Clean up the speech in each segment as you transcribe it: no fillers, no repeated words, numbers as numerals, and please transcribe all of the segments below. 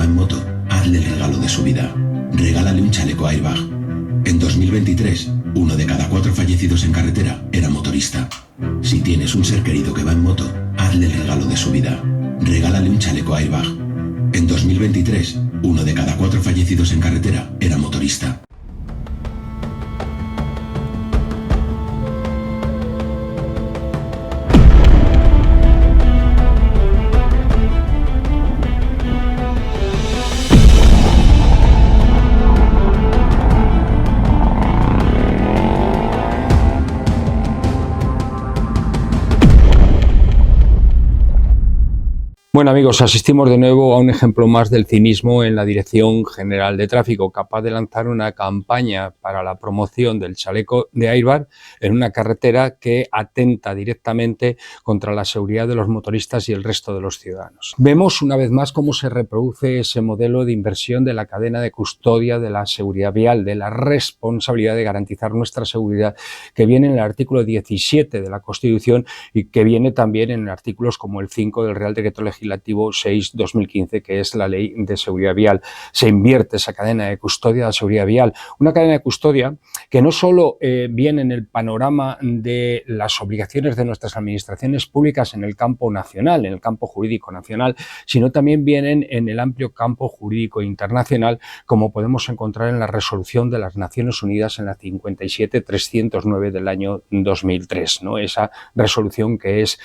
va en moto, hazle el regalo de su vida. Regálale un chaleco airbag. En 2023, 1 de cada 4 fallecidos en carretera era motorista. Si tienes un ser querido que va en moto, hazle el regalo de su vida. Regálale un chaleco airbag. En 2023, 1 de cada 4 fallecidos en carretera era motorista. Bueno amigos, asistimos de nuevo a un ejemplo más del cinismo en la Dirección General de Tráfico, capaz de lanzar una campaña para la promoción del chaleco de airbag en una carretera que atenta directamente contra la seguridad de los motoristas y el resto de los ciudadanos. Vemos una vez más cómo se reproduce ese modelo de inversión de la cadena de custodia de la seguridad vial, de la responsabilidad de garantizar nuestra seguridad, que viene en el artículo 17 de la Constitución y que viene también en artículos como el 5 del Real Decreto Legislativo 6/2015, que es la Ley de Seguridad Vial. Se invierte esa cadena de custodia de la seguridad vial, una cadena de custodia que no solo viene en el panorama de las obligaciones de nuestras administraciones públicas en el campo nacional, en el campo jurídico nacional, sino también vienen en el amplio campo jurídico internacional, como podemos encontrar en la resolución de las Naciones Unidas en la 57/309 del año 2003, ¿no? Esa resolución que es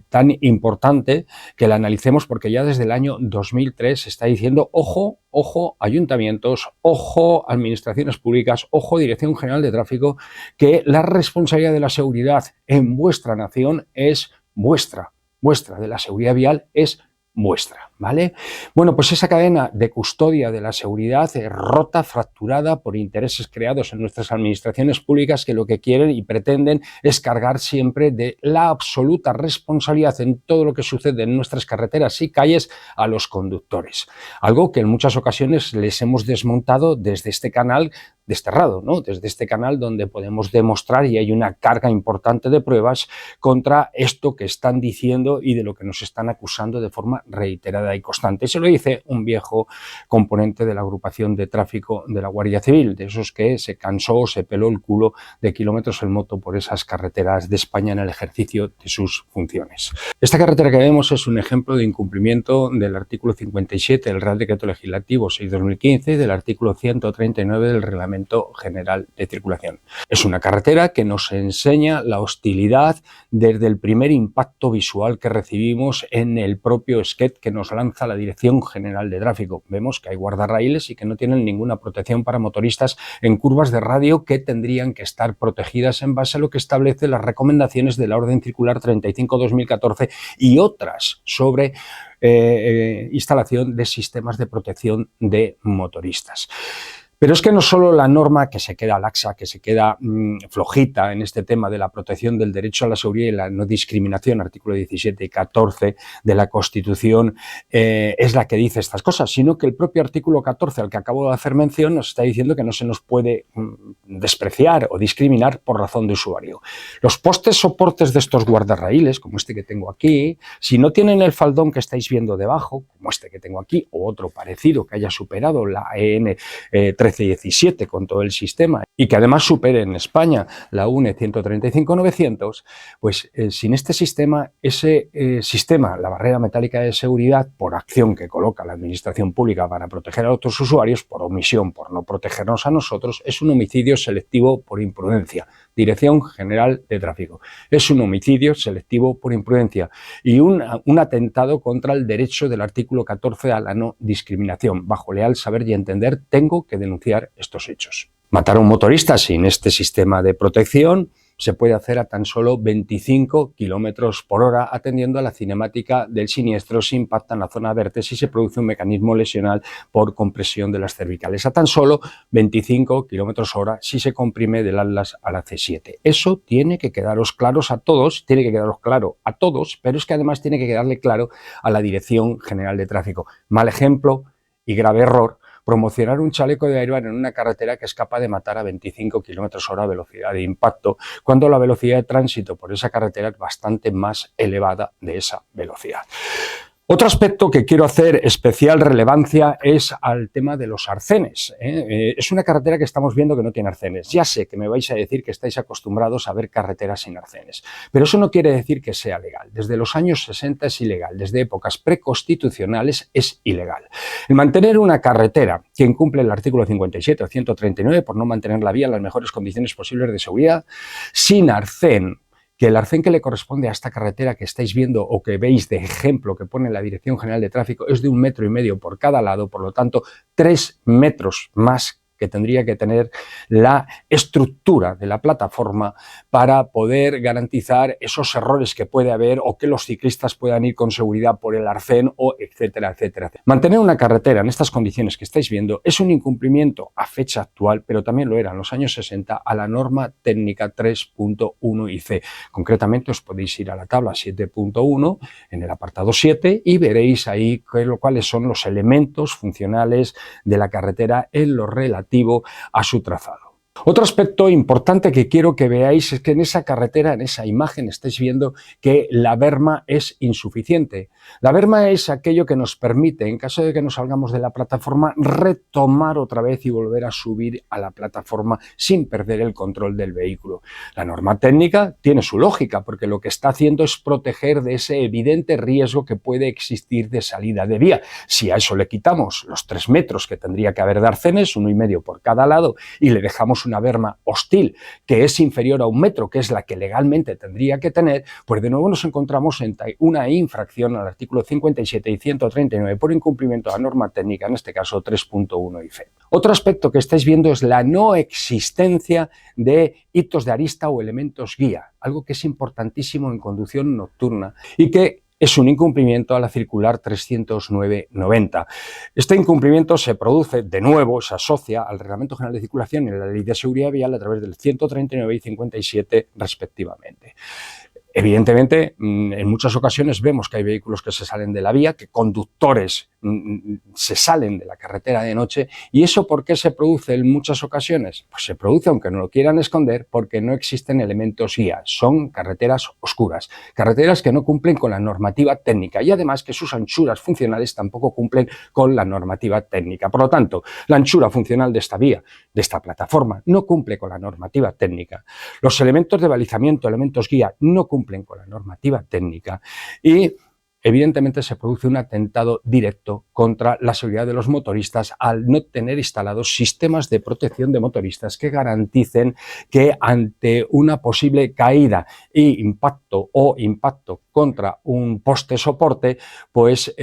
tan importante que la analicemos porque ya desde el año 2003 se está diciendo ojo, ojo ayuntamientos, ojo administraciones públicas, ojo Dirección General de Tráfico, que la responsabilidad de la seguridad en vuestra nación es vuestra de la seguridad vial es vuestra, ¿vale? Bueno, pues esa cadena de custodia de la seguridad es rota, fracturada por intereses creados en nuestras administraciones públicas que lo que quieren y pretenden es cargar siempre de la absoluta responsabilidad en todo lo que sucede en nuestras carreteras y calles a los conductores. Algo que en muchas ocasiones les hemos desmontado desde este canal desterrado, ¿no? Desde este canal donde podemos demostrar y hay una carga importante de pruebas contra esto que están diciendo y de lo que nos están acusando de forma reiterada y constante. Eso lo dice un viejo componente de la agrupación de tráfico de la Guardia Civil, de esos que se cansó, se peló el culo de kilómetros en moto por esas carreteras de España en el ejercicio de sus funciones. Esta carretera que vemos es un ejemplo de incumplimiento del artículo 57 del Real Decreto Legislativo 6/2015 y del artículo 139 del Reglamento General de Circulación. Es una carretera que nos enseña la hostilidad desde el primer impacto visual que recibimos en el propio sketch que nos lanza la Dirección General de Tráfico. Vemos que hay guardarraíles y que no tienen ninguna protección para motoristas en curvas de radio que tendrían que estar protegidas en base a lo que establece las recomendaciones de la Orden Circular 35/2014 y otras sobre instalación de sistemas de protección de motoristas. Pero es que no solo la norma que se queda laxa, que se queda flojita en este tema de la protección del derecho a la seguridad y la no discriminación, artículo 17 y 14 de la Constitución, es la que dice estas cosas, sino que el propio artículo 14 al que acabo de hacer mención nos está diciendo que no se nos puede despreciar o discriminar por razón de usuario. Los postes soportes de estos guardarraíles, como este que tengo aquí, si no tienen el faldón que estáis viendo debajo, como este que tengo aquí, o otro parecido que haya superado la EN 1317 con todo el sistema y que además supere en España la UNE 135-900, pues sin este sistema, la barrera metálica de seguridad, por acción que coloca la administración pública para proteger a otros usuarios, por omisión, por no protegernos a nosotros, es un homicidio selectivo por imprudencia. Dirección General de Tráfico. Es un homicidio selectivo por imprudencia y un atentado contra el derecho del artículo 14 a la no discriminación. Bajo leal saber y entender, tengo que denunciar estos hechos. Matar a un motorista sin este sistema de protección se puede hacer a tan solo 25 kilómetros por hora, atendiendo a la cinemática del siniestro si impacta en la zona vértice y se produce un mecanismo lesional por compresión de las cervicales. A tan solo 25 kilómetros hora si se comprime del Atlas a la C7. Eso tiene que quedaros claros a todos, tiene que quedaros claro a todos, pero es que además tiene que quedarle claro a la Dirección General de Tráfico. Mal ejemplo y grave error. Promocionar un chaleco de airbag en una carretera que es capaz de matar a 25 kilómetros hora a velocidad de impacto, cuando la velocidad de tránsito por esa carretera es bastante más elevada de esa velocidad. Otro aspecto que quiero hacer especial relevancia es al tema de los arcenes. Es una carretera que estamos viendo que no tiene arcenes. Ya sé que me vais a decir que estáis acostumbrados a ver carreteras sin arcenes, pero eso no quiere decir que sea legal. Desde los años 60 es ilegal, desde épocas preconstitucionales es ilegal. El mantener una carretera que incumple el artículo 57 o 139 por no mantener la vía en las mejores condiciones posibles de seguridad, sin arcén, que el arcén que le corresponde a esta carretera que estáis viendo o que veis de ejemplo que pone la Dirección General de Tráfico es de 1,5 metros por cada lado, por lo tanto 3 metros más que tendría que tener la estructura de la plataforma para poder garantizar esos errores que puede haber o que los ciclistas puedan ir con seguridad por el arcén o etcétera, etcétera. Mantener una carretera en estas condiciones que estáis viendo es un incumplimiento a fecha actual, pero también lo era en los años 60 a la norma técnica 3.1 y C. Concretamente os podéis ir a la tabla 7.1 en el apartado 7 y veréis ahí cuáles son los elementos funcionales de la carretera en lo relativo a su trazado. Otro aspecto importante que quiero que veáis es que en esa carretera, en esa imagen, estáis viendo que la berma es insuficiente. La berma es aquello que nos permite, en caso de que nos salgamos de la plataforma, retomar otra vez y volver a subir a la plataforma sin perder el control del vehículo. La norma técnica tiene su lógica, porque lo que está haciendo es proteger de ese evidente riesgo que puede existir de salida de vía. Si a eso le quitamos los 3 metros que tendría que haber de arcenes, 1,5 por cada lado, y le dejamos una berma hostil que es inferior a 1 metro, que es la que legalmente tendría que tener, pues de nuevo nos encontramos en una infracción al artículo 57 y 139 por incumplimiento de la norma técnica, en este caso 3.1 y C. Otro aspecto que estáis viendo es la no existencia de hitos de arista o elementos guía, algo que es importantísimo en conducción nocturna y que es un incumplimiento a la circular 309/90. Este incumplimiento se produce, de nuevo, se asocia al Reglamento General de Circulación y a la Ley de Seguridad Vial a través del 139 y 57 respectivamente. Evidentemente, en muchas ocasiones vemos que hay vehículos que se salen de la vía, que conductores se salen de la carretera de noche. ¿Y eso por qué se produce en muchas ocasiones? Pues se produce, aunque no lo quieran esconder, porque no existen elementos guía. Son carreteras oscuras, carreteras que no cumplen con la normativa técnica y además que sus anchuras funcionales tampoco cumplen con la normativa técnica. Por lo tanto, la anchura funcional de esta vía, de esta plataforma, no cumple con la normativa técnica. Los elementos de balizamiento, elementos guía, no cumplen con la normativa técnica y evidentemente se produce un atentado directo contra la seguridad de los motoristas al no tener instalados sistemas de protección de motoristas que garanticen que ante una posible caída e impacto contra un poste soporte, pues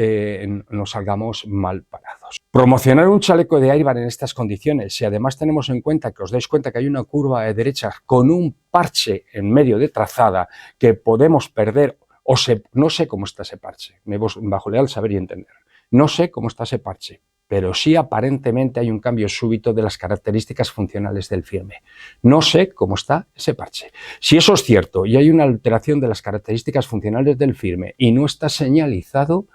nos salgamos mal parados. Promocionar un chaleco de airbag en estas condiciones, si además tenemos en cuenta que os dais cuenta que hay una curva de derecha con un parche en medio de trazada que podemos perder, no sé cómo está ese parche, bajo leal saber y entender, no sé cómo está ese parche, pero sí aparentemente hay un cambio súbito de las características funcionales del firme. No sé cómo está ese parche. Si eso es cierto y hay una alteración de las características funcionales del firme y no está señalizado,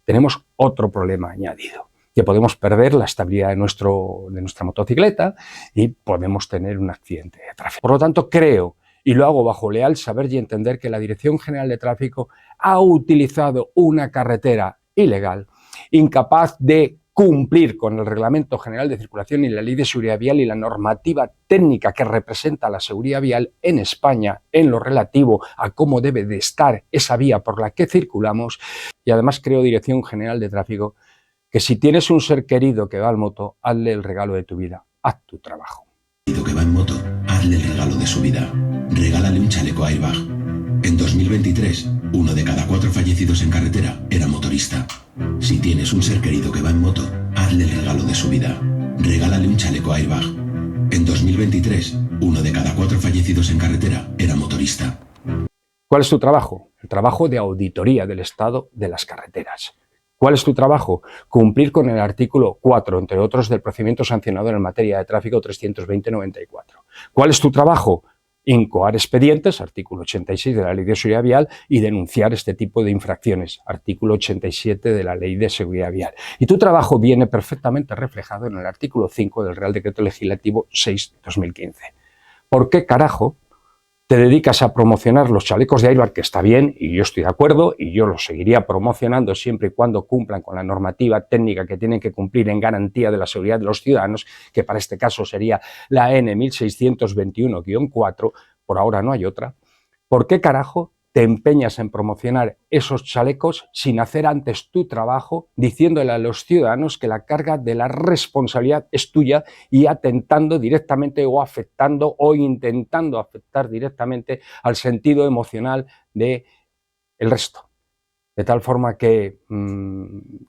tenemos otro problema añadido, que podemos perder la estabilidad de nuestra motocicleta y podemos tener un accidente de tráfico. Por lo tanto, creo, y lo hago bajo leal saber y entender, que la Dirección General de Tráfico ha utilizado una carretera ilegal, incapaz de cumplir con el Reglamento General de Circulación y la Ley de Seguridad Vial y la normativa técnica que representa la seguridad vial en España en lo relativo a cómo debe de estar esa vía por la que circulamos. Y además creo, Dirección General de Tráfico, que si tienes un ser querido que va en moto, hazle el regalo de tu vida, haz tu trabajo. Que va en moto, hazle el regalo de su vida. Regálale un chaleco airbag. En 2023, 1 de cada 4 fallecidos en carretera era motorista. Si tienes un ser querido que va en moto, hazle el regalo de su vida. Regálale un chaleco airbag. En 2023, 1 de cada 4 fallecidos en carretera era motorista. ¿Cuál es tu trabajo? El trabajo de auditoría del estado de las carreteras. ¿Cuál es tu trabajo? Cumplir con el artículo 4, entre otros, del procedimiento sancionador en materia de tráfico 320/94. ¿Cuál es tu trabajo? Incoar expedientes, artículo 86 de la Ley de Seguridad Vial, y denunciar este tipo de infracciones, artículo 87 de la Ley de Seguridad Vial. Y tu trabajo viene perfectamente reflejado en el artículo 5 del Real Decreto Legislativo 6/2015. ¿Por qué carajo te dedicas a promocionar los chalecos de Airbag, que está bien, y yo estoy de acuerdo, y yo los seguiría promocionando siempre y cuando cumplan con la normativa técnica que tienen que cumplir en garantía de la seguridad de los ciudadanos, que para este caso sería la N 1621-4, por ahora no hay otra. ¿Por qué carajo te empeñas en promocionar esos chalecos sin hacer antes tu trabajo, diciéndole a los ciudadanos que la carga de la responsabilidad es tuya y atentando directamente o afectando o intentando afectar directamente al sentido emocional del resto? De tal forma que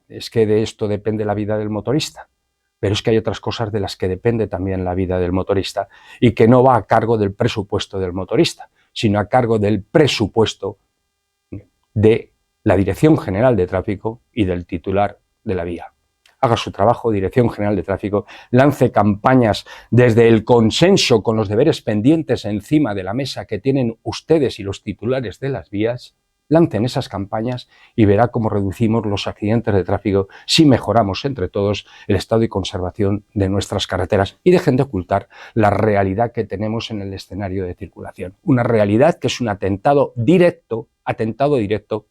es que de esto depende la vida del motorista. Pero es que hay otras cosas de las que depende también la vida del motorista y que no va a cargo del presupuesto del motorista, sino a cargo del presupuesto de la Dirección General de Tráfico y del titular de la vía. Haga su trabajo, Dirección General de Tráfico, lance campañas desde el consenso con los deberes pendientes encima de la mesa que tienen ustedes y los titulares de las vías. Lancen esas campañas y verá cómo reducimos los accidentes de tráfico si mejoramos entre todos el estado y conservación de nuestras carreteras y dejen de ocultar la realidad que tenemos en el escenario de circulación. Una realidad que es un atentado directo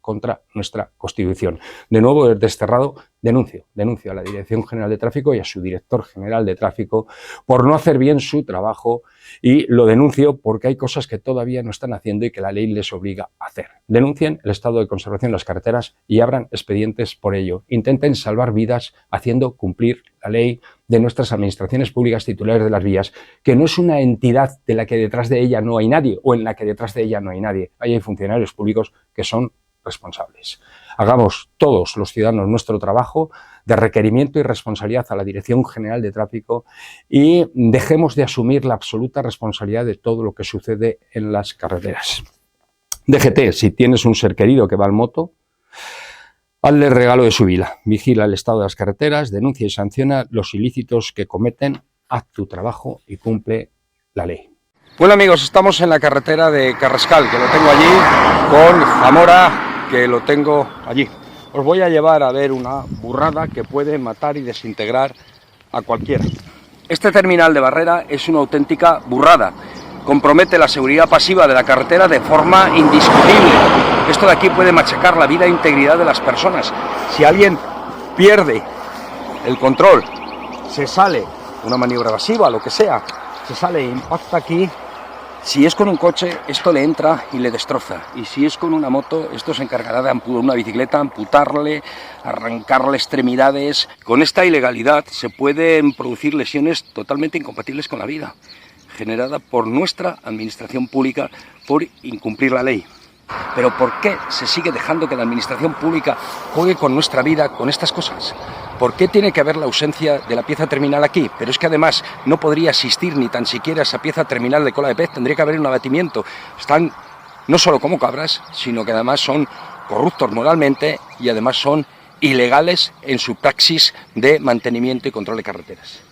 contra nuestra Constitución. De nuevo, desde Desterrado, denuncio a la Dirección General de Tráfico y a su Director General de Tráfico por no hacer bien su trabajo, y lo denuncio porque hay cosas que todavía no están haciendo y que la ley les obliga a hacer. Denuncien el estado de conservación de las carreteras y abran expedientes por ello. Intenten salvar vidas haciendo cumplir la ley de nuestras administraciones públicas titulares de las vías, que no es una entidad de la que detrás de ella no hay nadie o en la que detrás de ella no hay nadie. Ahí hay funcionarios públicos que son responsables. Hagamos todos los ciudadanos nuestro trabajo de requerimiento y responsabilidad a la Dirección General de Tráfico y dejemos de asumir la absoluta responsabilidad de todo lo que sucede en las carreteras. DGT, si tienes un ser querido que va en moto, hazle regalo de su vida. Vigila el estado de las carreteras, denuncia y sanciona los ilícitos que cometen, haz tu trabajo y cumple la ley. Bueno amigos, estamos en la carretera de Carrascal, que lo tengo allí, con Zamora, que lo tengo allí. Os voy a llevar a ver una burrada que puede matar y desintegrar a cualquiera. Este terminal de Barrera es una auténtica burrada. Compromete la seguridad pasiva de la carretera de forma indiscutible. Esto de aquí puede machacar la vida e integridad de las personas. Si alguien pierde el control, se sale, una maniobra evasiva, lo que sea, se sale e impacta aquí. Si es con un coche, esto le entra y le destroza. Y si es con una moto, esto se encargará de una bicicleta, amputarle, arrancarle extremidades. Con esta ilegalidad se pueden producir lesiones totalmente incompatibles con la vida, generada por nuestra administración pública por incumplir la ley. Pero ¿por qué se sigue dejando que la administración pública juegue con nuestra vida con estas cosas? ¿Por qué tiene que haber la ausencia de la pieza terminal aquí? Pero es que además no podría existir ni tan siquiera esa pieza terminal de cola de pez, tendría que haber un abatimiento. Están no solo como cabras, sino que además son corruptos moralmente y además son ilegales en su praxis de mantenimiento y control de carreteras.